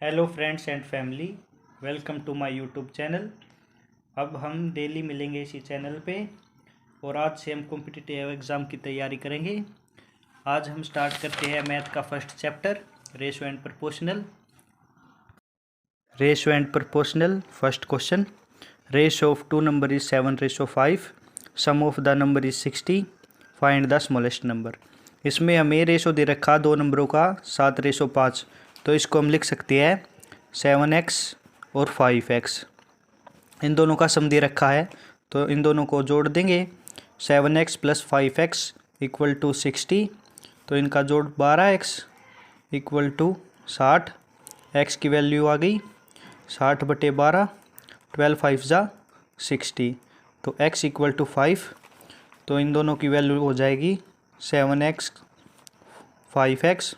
Hello friends and family, welcome to my YouTube channel. अब हम daily मिलेंगे इसी चैनल पे और आज से हम कॉम्पिटिटिव एग्ज़ाम की तैयारी करेंगे। आज हम स्टार्ट करते हैं मैथ का first chapter, ratio and proportional. Ratio and proportional, first question. Ratio of two number is 7:5, sum of the number is 60, find the smallest number. इसमें हमें रेशो दे रखा दो नंबरों का 7:5, तो इसको हम लिख सकते हैं 7x और 5x। इन दोनों का सम दे रखा है तो इन दोनों को जोड़ देंगे। 7x + 5x = 60, तो इनका जोड़ 12x = 60। x की वैल्यू आ गई 60/12, 12 5 ज़ा 60, तो x = 5। तो इन दोनों की वैल्यू हो जाएगी 7x 5x,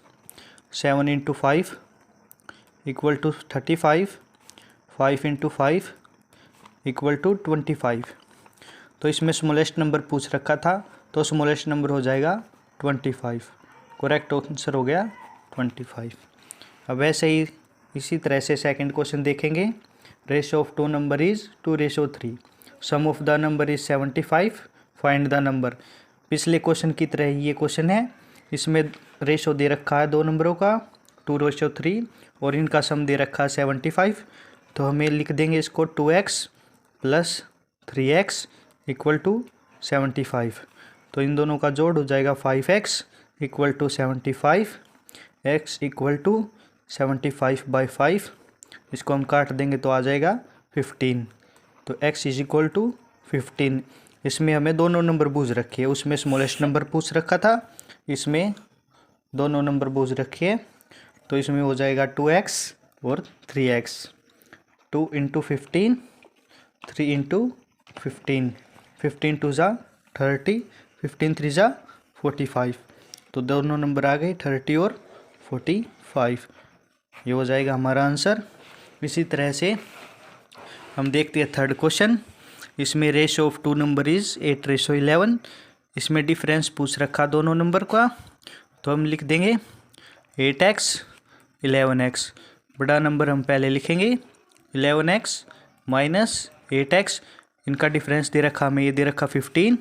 7 × 5 = 35, 5 × 5 = 25। तो इसमें स्मॉलेस्ट नंबर पूछ रखा था, तो स्मॉलेस्ट नंबर हो जाएगा 25। करेक्ट आंसर हो गया 25। अब वैसे ही इसी तरह से सेकंड क्वेश्चन देखेंगे। Ratio of two number is 2:3, sum of the number is 75, find the number. पिछले क्वेश्चन की तरह ही ये क्वेश्चन है। इसमें रेशो दे रखा है दो नंबरों का 2:3 और इनका सम दे रखा है 75, तो हमें लिख देंगे इसको 2x + 3x = 75। तो इन दोनों का जोड़ हो जाएगा 5x = 75, x = 75/5। इसको हम काट देंगे तो आ जाएगा 15, तो x = 15। इसमें हमें दोनों नंबर पूछ रखे हैं, उसमें स्मॉलेस्ट नंबर पूछ रखा था, इसमें दोनों नंबर पूछ रखे हैं। तो इसमें हो जाएगा 2x और 3x। 2 × 15, 3 × 15, 15 2 ज़ा 30, 15 3 ज़ा 45। तो दोनों नंबर आ गए 30 और 45। ये हो जाएगा हमारा आंसर। इसी तरह से हम देखते हैं थर्ड क्वेश्चन। इसमें ratio of two number is 8:11। इसमें डिफरेंस पूछ रखा दोनों नंबर का, तो हम लिख देंगे 8x 11x। बड़ा नंबर हम पहले लिखेंगे 11x - 8x। इनका डिफरेंस दे रखा हमें, ये दे रखा 15,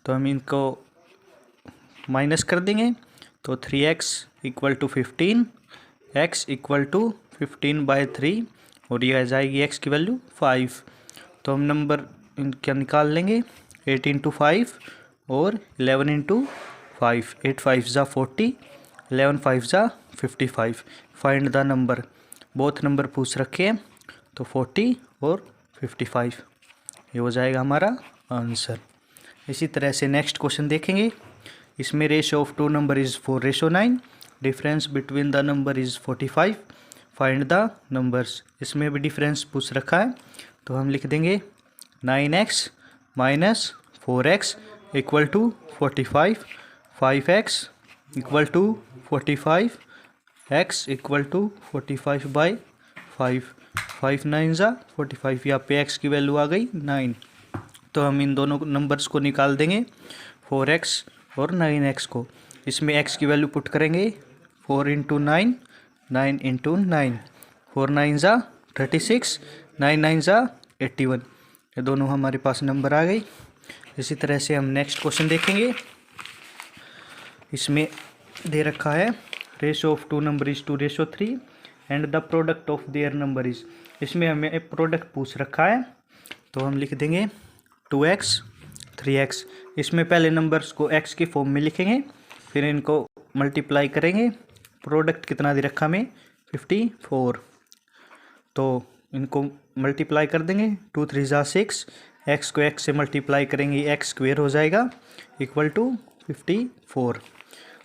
तो हम इनको माइनस कर देंगे। तो 3x = 15, x = 15/3 और ये आ जाएगी x की वैल्यू 5। तो हम नंबर इनका निकाल लेंगे 8 × 5 और 11 × 5। 8 5 ज़ा 40, 11 5 ज़ा 55। Find the number. Both number पूछ रखे हैं, तो 40 और 55। ये हो जाएगा हमारा आंसर। इसी तरह से नेक्स्ट क्वेश्चन देखेंगे। इसमें ratio of two number is 4:9, difference between the number is 45, find the numbers. इसमें भी डिफरेंस पूछ रखा है, तो हम लिख देंगे 9x - 4x = 45, 5x = 45, x = 45/5, 5 9 ज़ा 45। यहाँ पे x की वैल्यू आ गई 9, तो हम इन दोनों नंबर्स को निकाल देंगे 4x और 9x को। इसमें x की वैल्यू पुट करेंगे 4 × 9, 9 × 9, 4 9 ज़ा 36, 9 9 ज़ा 81। ये दोनों हमारे पास नंबर आ गई। इसी तरह से हम नेक्स्ट क्वेश्चन देखेंगे। इसमें दे रखा है ratio of two number is 2:3 and the product of their number is. इसमें हमें एक प्रोडक्ट पूछ रखा है, तो हम लिख देंगे 2x 3x। इसमें पहले नंबर्स को x की फॉर्म में लिखेंगे, फिर इनको मल्टीप्लाई करेंगे। प्रोडक्ट कितना दे रखा हमें 54, तो इनको मल्टीप्लाई कर देंगे। 2 3 ज़ा 6, x को x से मल्टीप्लाई करेंगे, x² हो जाएगा = 54।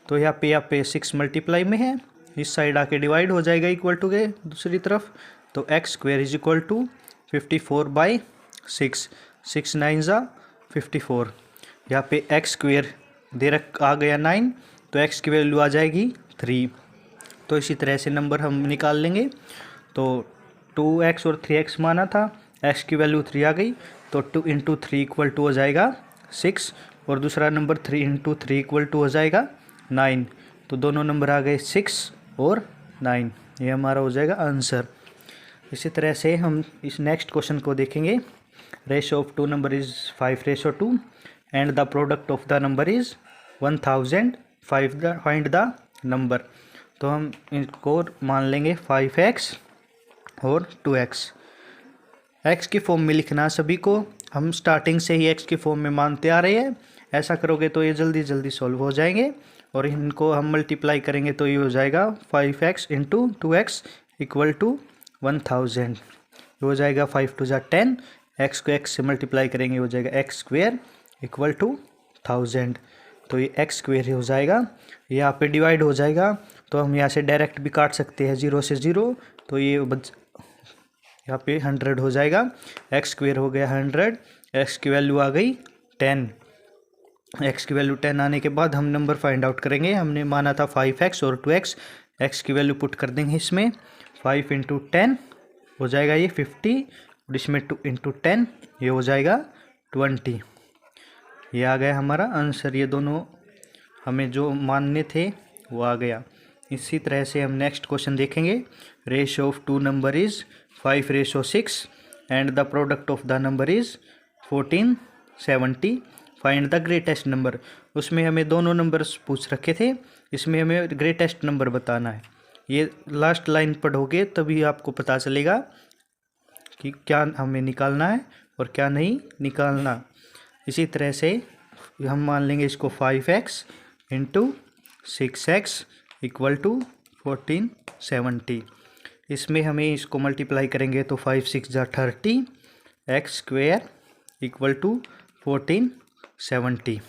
तो यहाँ पे 6 मल्टीप्लाई में है, इस साइड आके डिवाइड हो जाएगा इक्वल टू के दूसरी तरफ। तो x² = 54/6, 6 9 ज़ा 54। यहाँ पे x² आ गया 9, तो x की वैल्यू आ जाएगी 3। तो इसी तरह से नंबर हम निकाल लेंगे। तो 2x और 3x माना था, x की वैल्यू 3 आ गई, तो 2 × 3 = हो जाएगा 6 और दूसरा नंबर 3 × 3 = हो जाएगा 9। तो दोनों नंबर आ गए 6 और 9। ये हमारा हो जाएगा आंसर। इसी तरह से हम इस नेक्स्ट क्वेश्चन को देखेंगे। Ratio of two number is 5:2 and the product of the number is 1000। Find the number. तो हम इनको मान लेंगे 5x और 2x। x की फॉर्म में लिखना सभी को, हम स्टार्टिंग से ही x की फॉर्म में मानते आ रहे हैं। ऐसा करोगे तो ये जल्दी जल्दी सॉल्व हो जाएंगे और इनको हम मल्टीप्लाई करेंगे तो ये हो जाएगा 5x into 2x equal to 1000। ये हो जाएगा 5 2 ज़ा 10, x को x से मल्टीप्लाई करेंगे हो जाएगा x स्क्वेयर इक्वल टू 1000। तो ये x स्क्वेयर हो जाएगा, यहाँ पे डिवाइड हो जाएगा तो हम यहाँ से डायरेक्ट भी काट सकते हैं 0 से 0। तो ये यहाँ पे 100 हो जाएगा, x स्क्वेयर हो गया 100, x की वैल्यू आ गई 10। x की वैल्यू 10 आने के बाद हम नंबर फाइंड आउट करेंगे। हमने माना था 5x और 2x, x की वैल्यू पुट कर देंगे इसमें। 5 इंटू 10 हो जाएगा ये 50 और इसमें 2 इंटू 10 ये हो जाएगा 20। ये आ गया हमारा आंसर। ये दोनों हमें जो मानने थे वो आ गया। इसी तरह से हम नेक्स्ट क्वेश्चन देखेंगे। Ratio of two number is 5:6 and the product of the number is 1470। Find the greatest number. उसमें हमें दोनों नंबर्स पूछ रखे थे, इसमें हमें ग्रेटेस्ट नंबर बताना है। ये लास्ट लाइन पढ़ोगे तभी आपको पता चलेगा कि क्या हमें निकालना है और क्या नहीं निकालना। इसी तरह से हम मान लेंगे इसको 5x into 6x equal to 1470। इसमें हमें इसको मल्टीप्लाई करेंगे तो 5 6 ज़ा 30, x स्क्वेयर इक्वल टू 1470।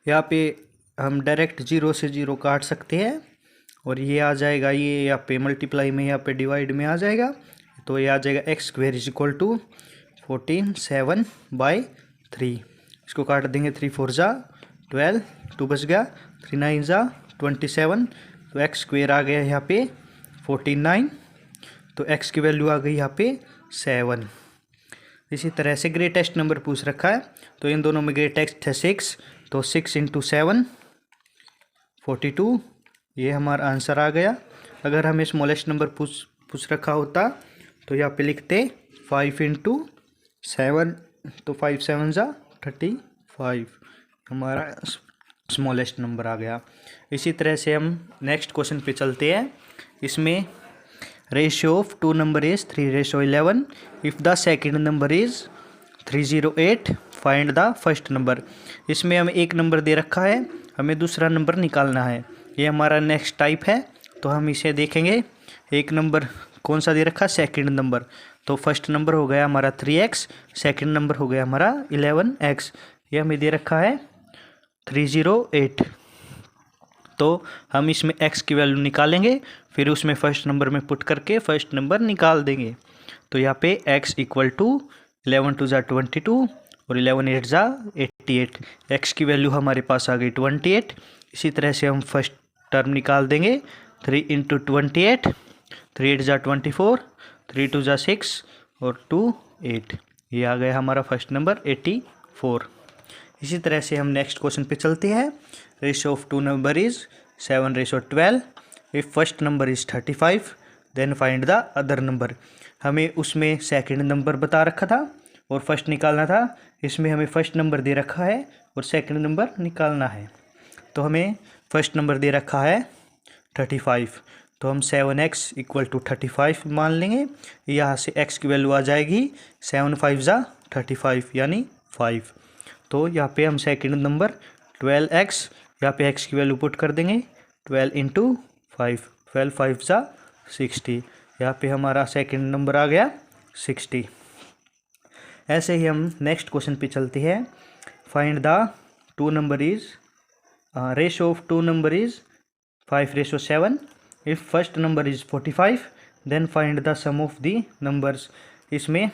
यहाँ पे हम डायरेक्ट 0 से 0 काट सकते हैं और ये आ जाएगा, ये यहाँ पे मल्टीप्लाई में यहाँ पे डिवाइड में आ जाएगा। तो ये आ जाएगा x square is equal to 14/3। इसको काट देंगे 3 4 ज़ा 12, 2 बच गया, 3 9 ज़ा 27। तो x स्क्वेयर आ गया यहाँ पे 49, तो x की वैल्यू आ गई यहाँ पे 7। इसी तरह से ग्रेटेस्ट नंबर पूछ रखा है, तो इन दोनों में ग्रेटेस्ट है 6, तो 6 इंटू 7 42। ये हमारा आंसर आ गया। अगर हमें स्मॉलेस्ट नंबर पूछ रखा होता तो यहाँ पे लिखते 5 इंटू 7, तो 5 7 ज़ा 35, हमारा स्मॉलेस्ट नंबर आ गया। इसी तरह से हम नेक्स्ट क्वेश्चन पे चलते हैं। इसमें ratio of two number is 3:11। If the second number is 308 find the first number. इसमें हमें एक नंबर दे रखा है, हमें दूसरा नंबर निकालना है। ये हमारा नेक्स्ट टाइप है, तो हम इसे देखेंगे। एक नंबर कौन सा दे रखा है? Second number. तो फर्स्ट नंबर हो गया हमारा 3x, सेकेंड नंबर हो गया हमारा 11x। ये हमें दे रखा है 308। तो हम इसमें x की वैल्यू निकालेंगे, फिर उसमें फर्स्ट नंबर में पुट करके फर्स्ट नंबर निकाल देंगे। तो यहाँ पे x इक्वल टू 11 2 ज़ा 22 और 11 8 ज़ा 88। x की वैल्यू हमारे पास आ गई 28। इसी तरह से हम फर्स्ट टर्म निकाल देंगे। 3 इंटू 28, 3 8 ज़ा 24, 3 2 ज़ा 6 और 2 8। ये आ गया हमारा फर्स्ट नंबर 84। इसी तरह से हम नेक्स्ट क्वेश्चन पे चलते हैं। Ratio of two number is 7:12। If first number is 35 then find the other number. हमें उसमें सेकंड नंबर बता रखा था और फर्स्ट निकालना था। इसमें हमें फर्स्ट नंबर दे रखा है और सेकंड नंबर निकालना है। तो हमें फर्स्ट नंबर दे रखा है 35, तो हम 7x इक्वल टू 35 मान लेंगे। यहाँ से x की वैल्यू आ जाएगी 7 5 ज़ा 35 यानी 5। तो यहाँ पे हम सेकंड नंबर 12x, यहाँ पे x की वैल्यू पुट कर देंगे 12 इंटू 5, 12 5 ज़ा 60। यहाँ पे हमारा सेकंड नंबर आ गया 60। ऐसे ही हम नेक्स्ट क्वेश्चन पे चलते हैं। Find the two number is ratio of two number is 5:7। If first number is 45 then find the sum of the numbers. इसमें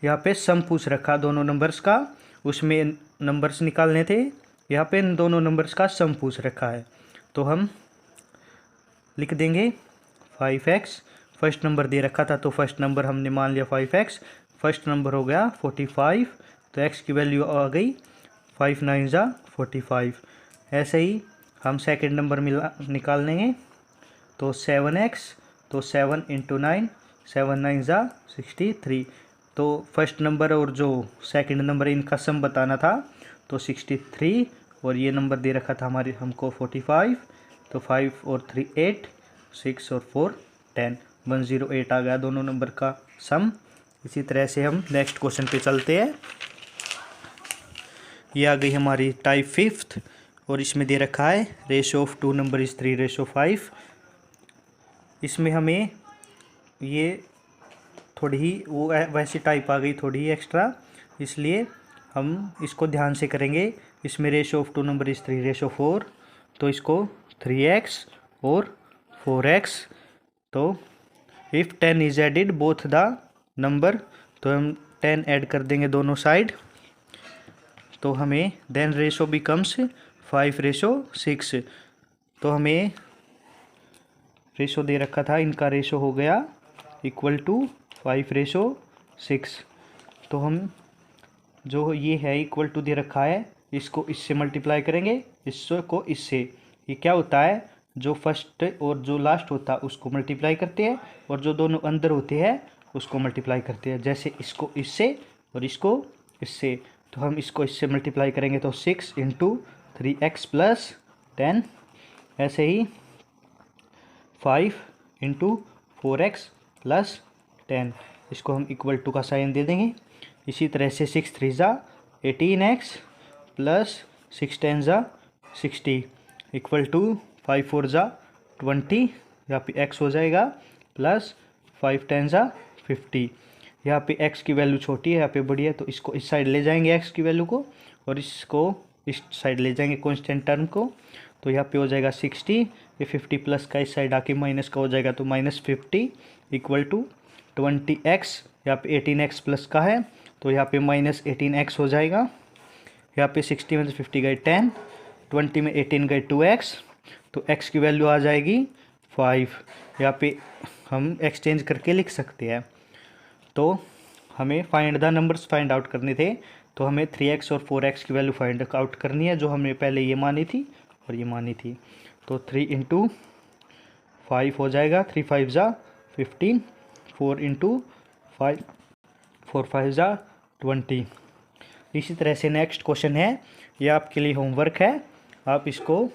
यहाँ पे सम पूछ रखा दोनों नंबर्स का, उसमें नंबर्स निकालने थे। यहाँ पे इन दोनों नंबर्स का सम पूछ रखा है, तो हम लिख देंगे 5x। फर्स्ट नंबर दे रखा था तो फर्स्ट नंबर हमने मान लिया 5x। फर्स्ट नंबर हो गया 45, तो x की वैल्यू आ गई 5 9 ज़ा 45। ऐसे ही हम सेकंड नंबर निकाल लेंगे, तो 7x, तो 7 इंटू 9, 7 9 ज़ा 63। तो फर्स्ट नंबर और जो सेकंड नंबर इनका सम बताना था, तो 63 और ये नंबर दे रखा था हमारे हमको 45। तो 5 और 3 8, 6 और 4 10, 108 आ गया दोनों नंबर का सम। इसी तरह से हम नेक्स्ट क्वेश्चन पे चलते हैं। ये आ गई हमारी टाइप 5th और इसमें दे रखा है रेशो ऑफ 2 नंबर इज़ 3:5। इसमें हमें ये थोड़ी ही वो वैसी टाइप आ गई, थोड़ी ही एक्स्ट्रा, इसलिए हम इसको ध्यान से करेंगे। इसमें रेशो ऑफ 2 नंबर इज़ 3:4, तो इसको 3x और 4x। तो if 10 is added both the number, तो हम 10 ऐड कर देंगे दोनों साइड, तो हमें देन रेशो बिकम्स 5:6। तो हमें रेशो दे रखा था, इनका रेशो हो गया इक्वल टू 5:6। तो हम जो ये है इक्वल टू दे रखा है, इसको इससे मल्टीप्लाई करेंगे, इसको इससे। ये क्या होता है, जो फर्स्ट और जो लास्ट होता है उसको मल्टीप्लाई करते हैं, और जो दोनों अंदर होते हैं उसको मल्टीप्लाई करते हैं। जैसे इसको इससे और इसको इससे, तो हम इसको इससे मल्टीप्लाई करेंगे तो 6 इंटू 3x प्लस 10, ऐसे ही 5 इंटू 4x प्लस 10, इसको हम इक्वल टू का साइन दे देंगे। इसी तरह से 6 3 ज़ा 18x प्लस 6 10 ज़ा 60 इक्वल टू 5 4 ज़ा 20, यहाँ पे x हो जाएगा, प्लस 5 10 ज़ा 50। यहाँ पे x की वैल्यू छोटी है, यहाँ पे बड़ी है, तो इसको इस साइड ले जाएंगे x की वैल्यू को, और इसको इस साइड ले जाएंगे कांस्टेंट टर्म को। तो यहाँ पे हो जाएगा 60, ये 50 प्लस का इस साइड आके माइनस का हो जाएगा, तो -50 इक्वल टू 20x। यहाँ पे 18x प्लस का है, तो यहाँ पे -18x हो जाएगा। यहाँ पे 60 में से 50 गए 10, 20 में 18 गए 2x, तो x की वैल्यू आ जाएगी 5। यहाँ पे हम एक्सचेंज करके लिख सकते हैं। तो हमें find the numbers find out करने थे, तो हमें 3x और 4x की वैल्यू फाइंड आउट करनी है, जो हमने पहले ये मानी थी और ये मानी थी। तो 3 इंटू 5 हो जाएगा, 3 5 ज़ा 15, 4 इंटू 5 4 5 ज़ा 20। इसी तरह से नेक्स्ट क्वेश्चन है, ये आपके लिए होमवर्क है, आप इसको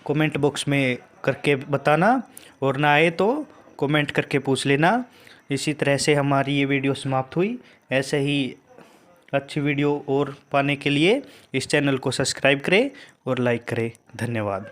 कमेंट बॉक्स में करके बताना, और ना आए तो कमेंट करके पूछ लेना। इसी तरह से हमारी ये वीडियो समाप्त हुई। ऐसे ही अच्छी वीडियो और पाने के लिए इस चैनल को सब्सक्राइब करें और लाइक करें। धन्यवाद।